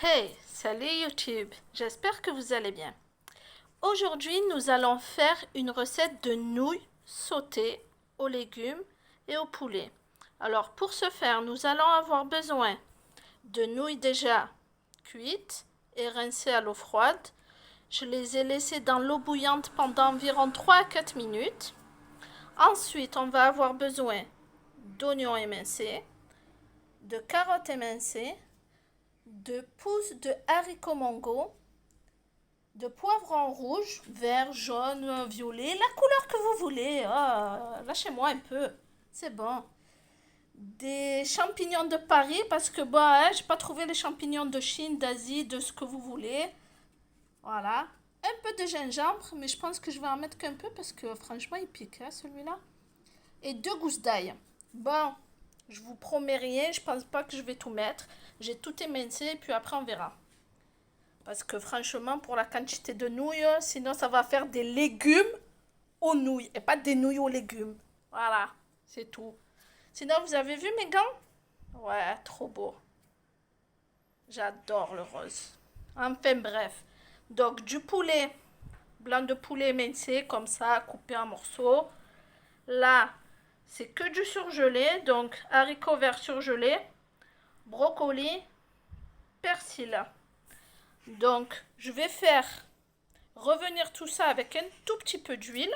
Hey, salut YouTube, j'espère que vous allez bien. Aujourd'hui, nous allons faire une recette de nouilles sautées aux légumes et au poulet. Alors, pour ce faire, nous allons avoir besoin de nouilles déjà cuites et rincées à l'eau froide. Je les ai laissées dans l'eau bouillante pendant environ 3 à 4 minutes. Ensuite, on va avoir besoin d'oignons émincés, de carottes émincées, de pousses de haricots mongo, de poivrons rouges, vert, jaune, violet, la couleur que vous voulez. Ah, lâchez-moi un peu, c'est bon. Des champignons de Paris parce que bah, j'ai pas trouvé les champignons de Chine, d'Asie, de ce que vous voulez. Voilà. Un peu de gingembre, mais je pense que je vais en mettre qu'un peu parce que franchement il pique hein, celui-là. Et 2 gousses d'ail. Bon, je vous promets rien, je pense pas que je vais tout mettre. J'ai tout émincé et puis après on verra. Parce que franchement, pour la quantité de nouilles, sinon ça va faire des légumes aux nouilles et pas des nouilles aux légumes. Voilà, c'est tout. Sinon, vous avez vu mes gants? Ouais, trop beau. J'adore le rose. Enfin bref. Donc du poulet, blanc de poulet émincé, comme ça, coupé en morceaux. Là, c'est que du surgelé, donc haricots verts surgelés, brocoli, persil. Donc, je vais faire revenir tout ça avec un tout petit peu d'huile.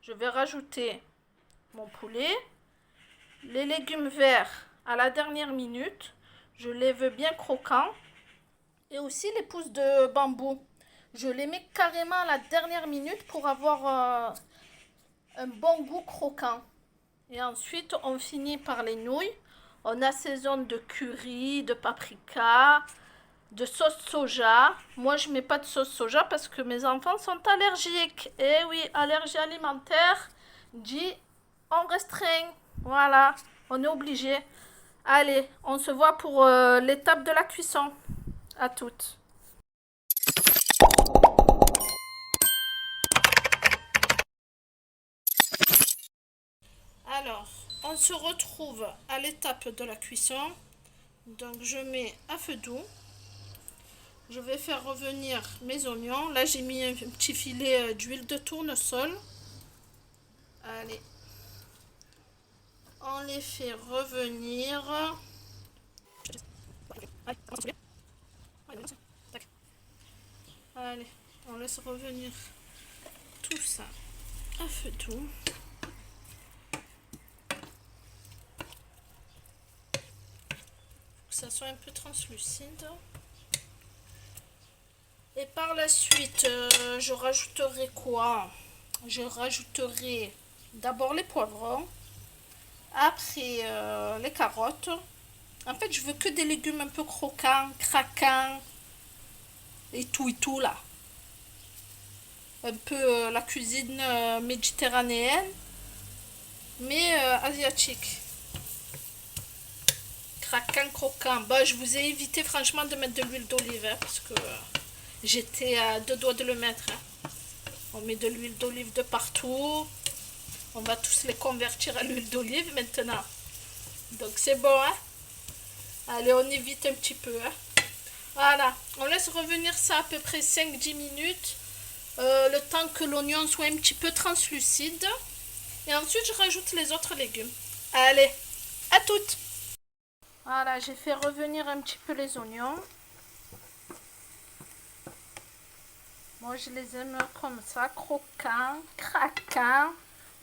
Je vais rajouter mon poulet, les légumes verts à la dernière minute. Je les veux bien croquants. Et aussi les pousses de bambou. Je les mets carrément à la dernière minute pour avoir un bon goût croquant. Et ensuite, on finit par les nouilles. On assaisonne de curry, de paprika, de sauce soja. Moi, je mets pas de sauce soja parce que mes enfants sont allergiques. Et oui, allergie alimentaire dit on restreint. Voilà, on est obligé. Allez, on se voit pour l'étape de la cuisson. À toutes. Alors, on se retrouve à l'étape de la cuisson. Donc, je mets à feu doux. Je vais faire revenir mes oignons. Là, j'ai mis un petit filet d'huile de tournesol. Allez, on les fait revenir. Allez, on laisse revenir tout ça à feu doux. Que ça soit un peu translucide. Et par la suite, je rajouterai quoi? Je rajouterai d'abord les poivrons, après les carottes. En fait, je veux que des légumes un peu croquants, craquants et tout là. Un peu la cuisine méditerranéenne, mais asiatique. Craquant, croquant. Bah, je vous ai évité franchement de mettre de l'huile d'olive hein, parce que j'étais à 2 doigts de le mettre. Hein. On met de l'huile d'olive de partout. On va tous les convertir à l'huile d'olive maintenant. Donc c'est bon, hein? Allez, on évite un petit peu. Hein? Voilà, on laisse revenir ça à peu près 5-10 minutes. Le temps que l'oignon soit un petit peu translucide. Et ensuite, je rajoute les autres légumes. Allez, à toutes! Voilà, j'ai fait revenir un petit peu les oignons. Moi, je les aime comme ça, croquants, craquants,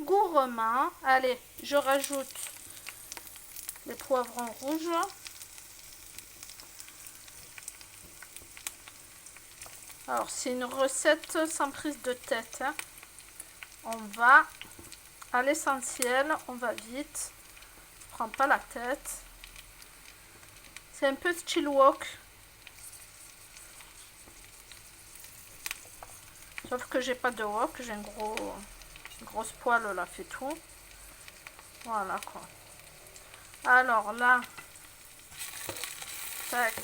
gourmands. Allez, je rajoute les poivrons rouges. Alors, c'est une recette sans prise de tête. Hein. On va à l'essentiel, on va vite. Je prends pas la tête. C'est un peu style wok. Sauf que j'ai pas de wok, j'ai une grosse poêle là, fait tout. Voilà quoi. Alors là, tac.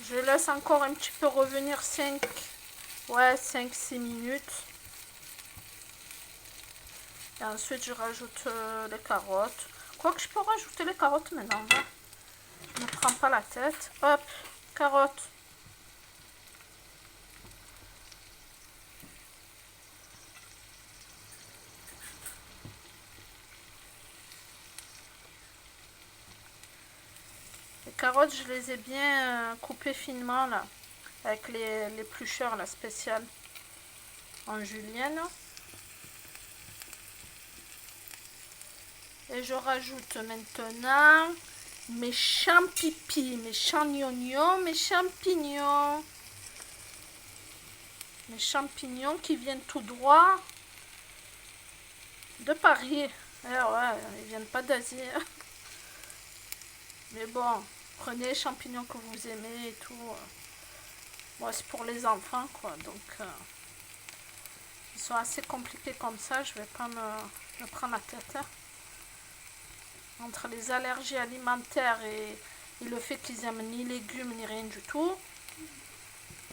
Je laisse encore un petit peu revenir 5-6 minutes. Et ensuite, je rajoute les carottes. Quoique je peux rajouter les carottes maintenant. Hein. Je ne me prends pas la tête. Hop, carottes. Les carottes, je les ai bien coupées finement là. Avec l'éplucheur la spéciale en julienne. Et je rajoute maintenant mes champipis, mes champignons, mes champignons. Mes champignons qui viennent tout droit de Paris. Eh ouais, ils viennent pas d'Asie. Mais bon, prenez les champignons que vous aimez et tout. Moi, c'est pour les enfants, quoi. Donc, ils sont assez compliqués comme ça. Je vais pas me prendre la tête. Hein. Entre les allergies alimentaires et le fait qu'ils aiment ni légumes ni rien du tout.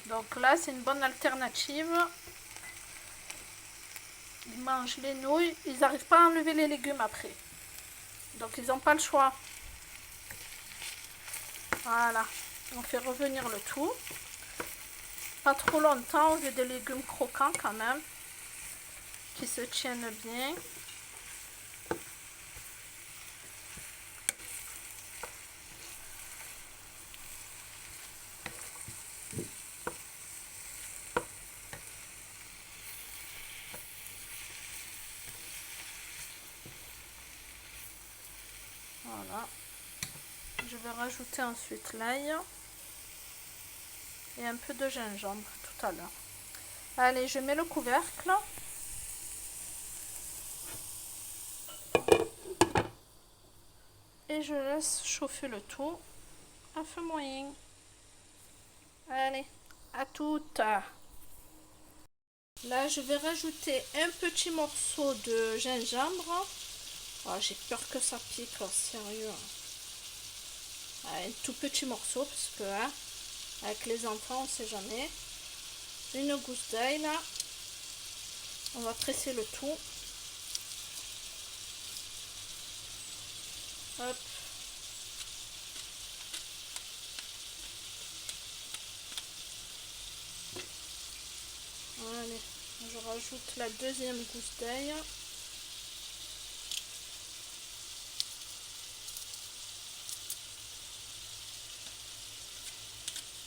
Donc là, c'est une bonne alternative. Ils mangent les nouilles. Ils n'arrivent pas à enlever les légumes après. Donc, ils n'ont pas le choix. Voilà. On fait revenir le tout. Pas trop longtemps. On veut des légumes croquants quand même. Qui se tiennent bien. Voilà. Je vais rajouter ensuite l'ail et un peu de gingembre tout à l'heure. Allez, je mets le couvercle. Et je laisse chauffer le tout à feu moyen. Allez, à toutes. Là, je vais rajouter un petit morceau de gingembre. Oh, j'ai peur que ça pique, oh, sérieux. Un tout petit morceau, parce que hein, avec les enfants, on ne sait jamais. Une gousse d'ail, là. On va presser le tout. Hop. Allez, je rajoute la deuxième gousse d'ail.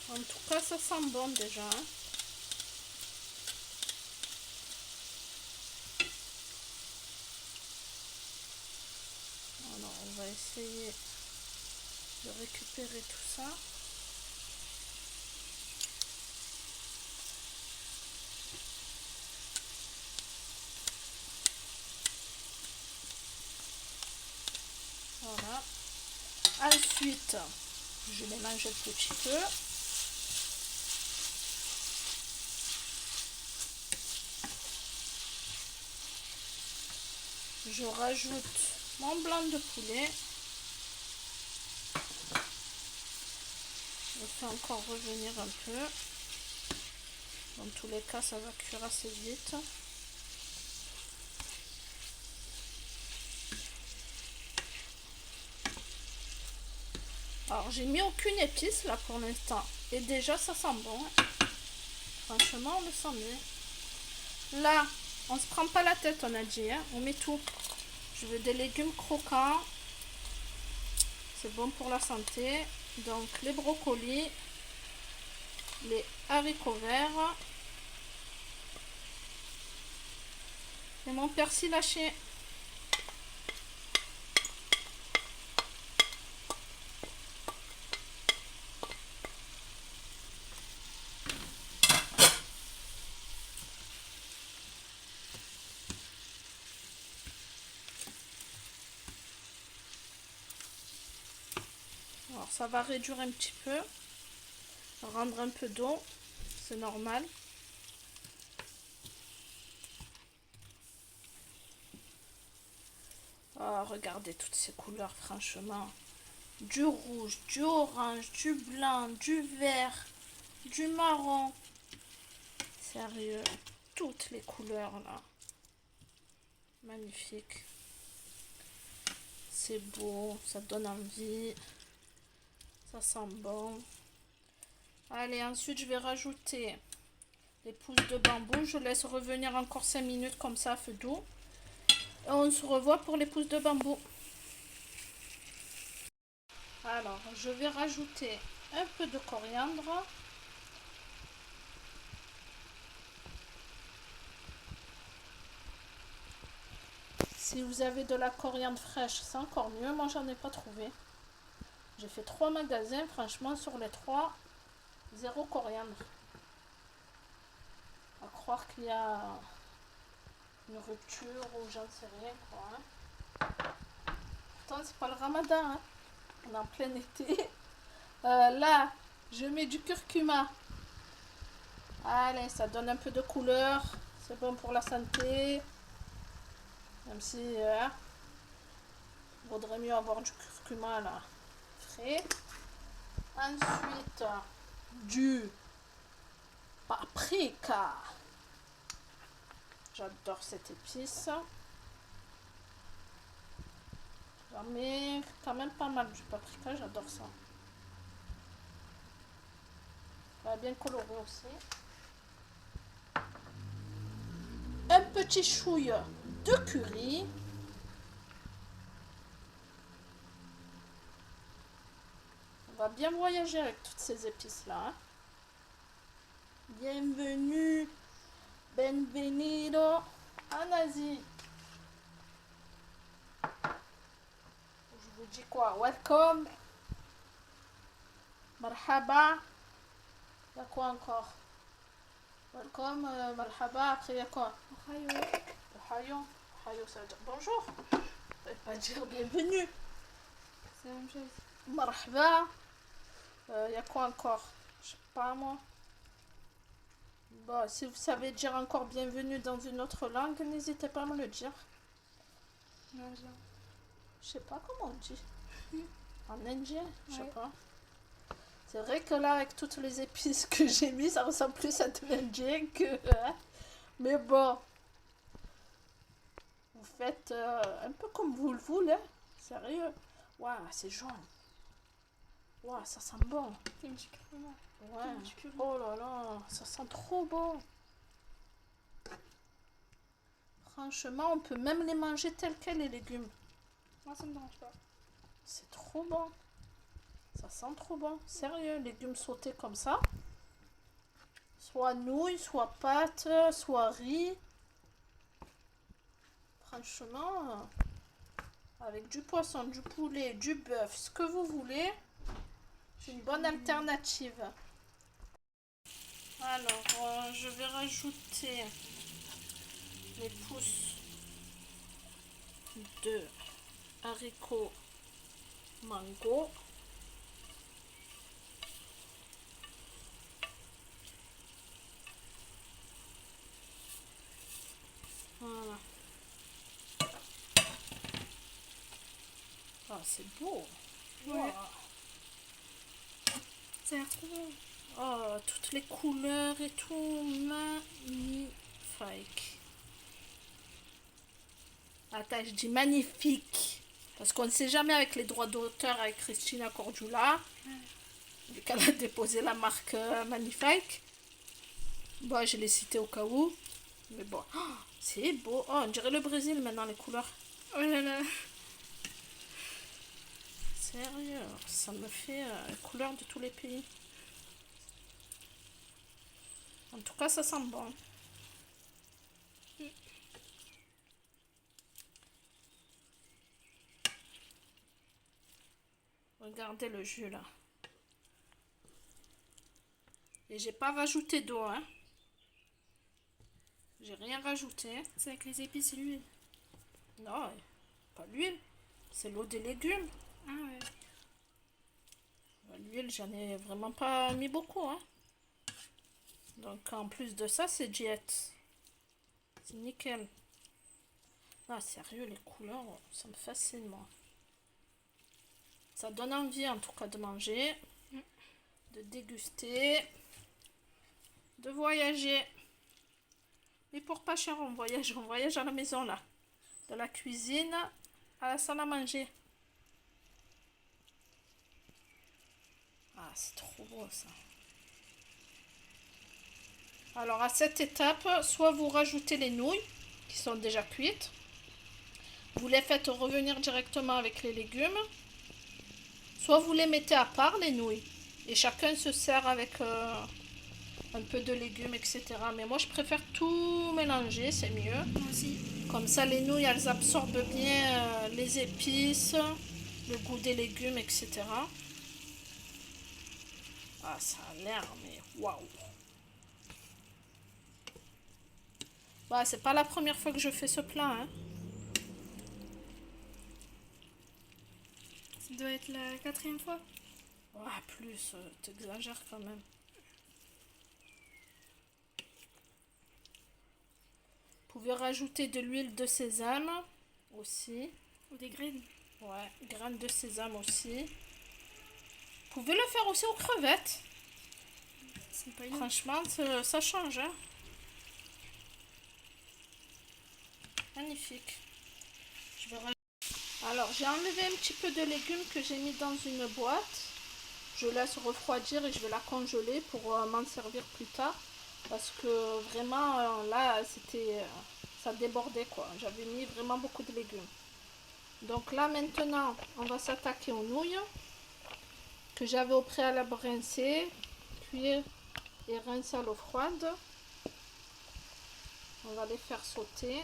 En tout cas, ça sent bon déjà. Hein. Alors, on va essayer de récupérer tout ça. Voilà. Ensuite, je mélange un petit peu. Je rajoute mon blanc de poulet. Je fais encore revenir un peu. Dans tous les cas, ça va cuire assez vite. Alors, j'ai mis aucune épice là pour l'instant. Et déjà, ça sent bon. Franchement, on le sent bien. Là, on se prend pas la tête, on a dit. Hein. On met tout. Je veux des légumes croquants. C'est bon pour la santé. Donc, les brocolis, les haricots verts et mon persil haché. Alors, ça va réduire un petit peu, rendre un peu d'eau, c'est normal. Oh, regardez toutes ces couleurs, franchement. Du rouge, du orange, du blanc, du vert, du marron. Sérieux, toutes les couleurs là. Magnifique. c'est beau, ça donne envie. Ça sent bon. Allez, ensuite je vais rajouter les pousses de bambou. Je laisse revenir encore 5 minutes comme ça à feu doux. Et on se revoit pour les pousses de bambou. Alors, je vais rajouter un peu de coriandre. Si vous avez de la coriandre fraîche, c'est encore mieux. Moi, j'en ai pas trouvé. J'ai fait 3 magasins. Franchement, sur les 3, 0 coriandre. À croire qu'il y a une rupture ou j'en sais rien, quoi. Hein. Pourtant, c'est pas le ramadan. Hein. On est en plein été. Là, je mets du curcuma. Allez, ça donne un peu de couleur. C'est bon pour la santé. Même si il vaudrait mieux avoir du curcuma là, frais. Ensuite, du paprika. J'adore cette épice. J'en mets quand même pas mal du paprika, j'adore ça. Ça va bien colorer aussi. Un petit chouille de curry. On va bien voyager avec toutes ces épices-là. Hein. Bienvenue, benvenido en Asie. Je vous dis quoi? Welcome. Marhaba. Il y a quoi encore? Welcome, marhaba. Après, il y a quoi? Ohayo. Ohayo. Ohayo, ça veut dire bonjour. Ça veut pas dire bienvenue. C'est la même chose. Marhaba. Il y a quoi encore? Je sais pas moi. Bon, si vous savez dire encore bienvenue dans une autre langue, n'hésitez pas à me le dire. Non, Je sais pas comment on dit. En indien, je sais Ouais. pas. C'est vrai que là, avec toutes les épices que j'ai mis, ça ressemble plus à de l'indien que... Mais bon. Vous faites un peu comme vous le voulez. Sérieux. Waouh, c'est jaune. Waouh, ça sent bon. C'est du curcuma. Ouais. Du curry. Oh là là, ça sent trop bon. Franchement, on peut même les manger tels quels, les légumes. Moi, ça me dérange pas. C'est trop bon. Ça sent trop bon. Sérieux, légumes sautés comme ça. Soit nouilles, soit pâtes, soit riz. Franchement, avec du poisson, du poulet, du bœuf, ce que vous voulez, c'est une bonne alternative. Alors, je vais rajouter les pousses de haricots mango. Voilà. Ah, c'est beau. Ouais. Wow. Ça a l'air trop bon. Oh, toutes les couleurs et tout, magnifique. Attends, je dis magnifique. Parce qu'on ne sait jamais avec les droits d'auteur avec Christina Cordula. Vu qu'elle a déposé la marque Magnifique. Bon, je l'ai cité au cas où. Mais bon, oh, c'est beau. Oh, on dirait le Brésil maintenant, les couleurs. Oh là là. Sérieux, ça me fait les couleurs de tous les pays. En tout cas, ça sent bon. Regardez le jus là. Et j'ai pas rajouté d'eau, hein. J'ai rien rajouté. C'est avec les épices et l'huile. Non, pas l'huile. C'est l'eau des légumes. Ah ouais. L'huile, j'en ai vraiment pas mis beaucoup, hein. Donc en plus de ça, c'est diète. C'est nickel. Ah, sérieux, les couleurs, ça me fascine, moi. Ça donne envie, en tout cas, de manger, de déguster, de voyager. Mais pour pas cher, on voyage à la maison, là. De la cuisine à la salle à manger. c'est trop beau ça. Alors à cette étape, soit vous rajoutez les nouilles qui sont déjà cuites. Vous les faites revenir directement avec les légumes. Soit vous les mettez à part les nouilles. Et chacun se sert avec un peu de légumes, etc. Mais moi je préfère tout mélanger, c'est mieux. Moi aussi. Comme ça les nouilles elles absorbent bien les épices, le goût des légumes, etc. Ah, ça a l'air, mais waouh! Bah, c'est pas la première fois que je fais ce plat, hein. Ça doit être la 4e fois. Ah, plus, t'exagères quand même. Vous pouvez rajouter de l'huile de sésame aussi. Ou des graines. Ouais, graines de sésame aussi. Vous pouvez le faire aussi aux crevettes. C'est pas énorme. Franchement, ça change, hein. Magnifique. Je vais Alors, j'ai enlevé un petit peu de légumes que j'ai mis dans une boîte. Je laisse refroidir et je vais la congeler pour m'en servir plus tard. Parce que vraiment, là, ça débordait quoi. J'avais mis vraiment beaucoup de légumes. Donc là, maintenant, on va s'attaquer aux nouilles que j'avais au préalable rincées, cuire et rincer à l'eau froide. On va les faire sauter.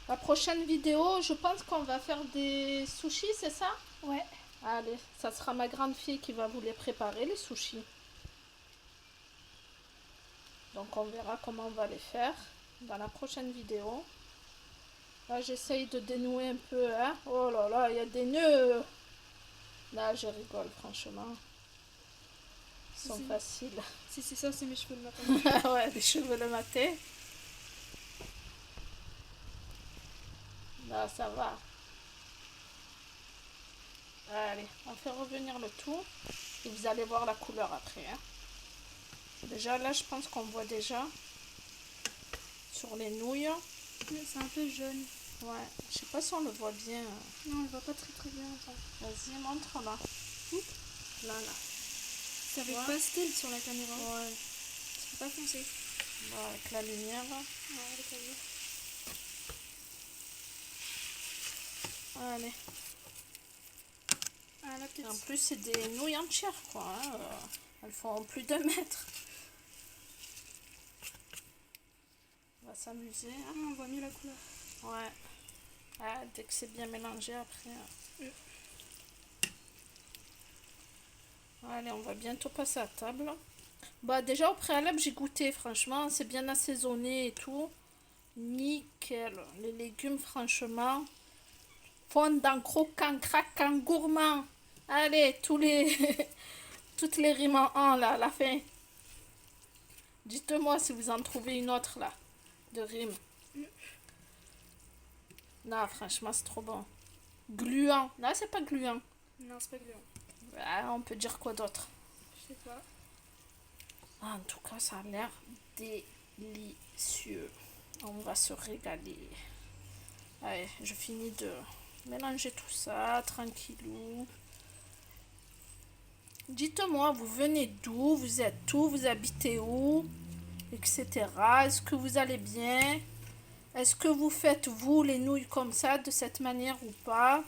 La prochaine vidéo, je pense qu'on va faire des sushis, c'est ça? Ouais. Allez, ça sera ma grande fille qui va vous les préparer, les sushis. Donc on verra comment on va les faire dans la prochaine vidéo. Là, j'essaye de dénouer un peu, hein. Oh là là, il y a des nœuds. Là, je rigole, franchement. Ils sont faciles. Si c'est ça, c'est mes cheveux le matin. Ouais, les cheveux le matin. Là, ça va. Allez, on fait revenir le tout. Et vous allez voir la couleur après, hein. Déjà, là, je pense qu'on voit déjà sur les nouilles. C'est un peu jaune. Ouais, je sais pas si on le voit bien. Non, on le voit pas très très bien. Vas-y, montre là. Là, là. Ça fait Ouais. pastel sur la caméra. Ouais. C'est pas foncé. Bon, avec la lumière. Ouais, avec la lumière. Allez. Ah, là, En peut-être. plus, c'est des nouilles entières, quoi, hein. Elles font plus de mètre. On va s'amuser, hein. Ah, on voit mieux la couleur. Ouais. Ah, dès que c'est bien mélangé, après. Allez, on va bientôt passer à table. Bah, déjà, au préalable, j'ai goûté, franchement. C'est bien assaisonné et tout. Nickel. Les légumes, franchement, fondant, croquant, craquant, gourmand. Allez, toutes les rimes en un, là, à la fin. Dites-moi si vous en trouvez une autre, là, de rime. Non, franchement, c'est trop bon. Gluant. Non, c'est pas gluant. Non, c'est pas gluant. Ah, on peut dire quoi d'autre? Je sais pas. Ah, en tout cas, ça a l'air délicieux. On va se régaler. Allez, je finis de mélanger tout ça, tranquillou. Dites-moi, vous venez d'où? Vous êtes où? Vous habitez où? Etc. Est-ce que vous allez bien? Est-ce que vous faites, vous, les nouilles comme ça, de cette manière ou pas?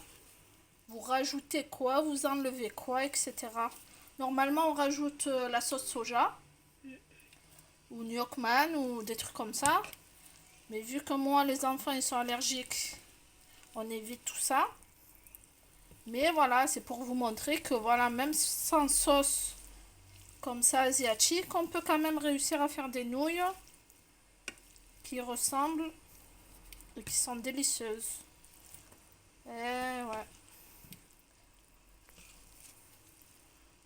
Vous rajoutez quoi? Vous enlevez quoi? Etc. Normalement, on rajoute la sauce soja. Ou Nyokman, ou des trucs comme ça. Mais vu que moi, les enfants, ils sont allergiques, on évite tout ça. Mais voilà, c'est pour vous montrer que voilà, même sans sauce comme ça asiatique, on peut quand même réussir à faire des nouilles qui ressemblent et qui sont délicieuses. Et ouais.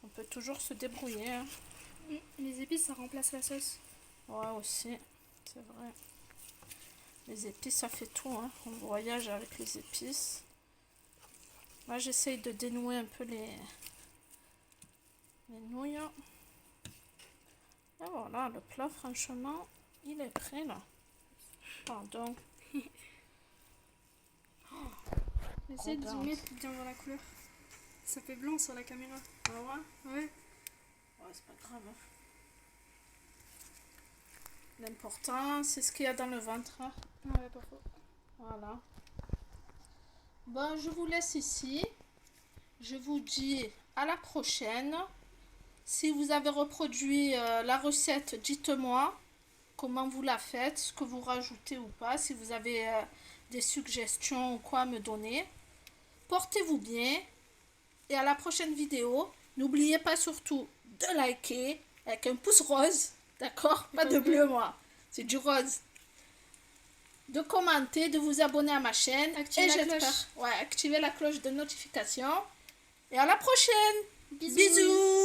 On peut toujours se débrouiller, hein. Les épices, ça remplace la sauce. Ouais, aussi, c'est vrai. Les épices, ça fait tout, hein. On voyage avec les épices. Moi, j'essaye de dénouer un peu les nouilles. Et voilà, le plat, franchement, il est prêt là. Pardon. Essaye de Regarde. zoomer pour bien voir la couleur. Ça fait blanc sur la caméra. Ah ouais? Ouais. Ouais, c'est pas grave. Hein. L'important, c'est ce qu'il y a dans le ventre. Hein. Ouais, pas faux. Voilà. Bon, je vous laisse ici. Je vous dis à la prochaine. Si vous avez reproduit la recette, dites-moi comment vous la faites, ce que vous rajoutez ou pas. Si vous avez des suggestions ou quoi à me donner. Portez-vous bien. Et à la prochaine vidéo. N'oubliez pas surtout de liker avec un pouce rose. D'accord? Pas de bleu, moi. C'est du rose. De commenter, de vous abonner à ma chaîne. Activez la cloche. Ouais, activez la cloche de notification. Et à la prochaine. Bisous. Bisous.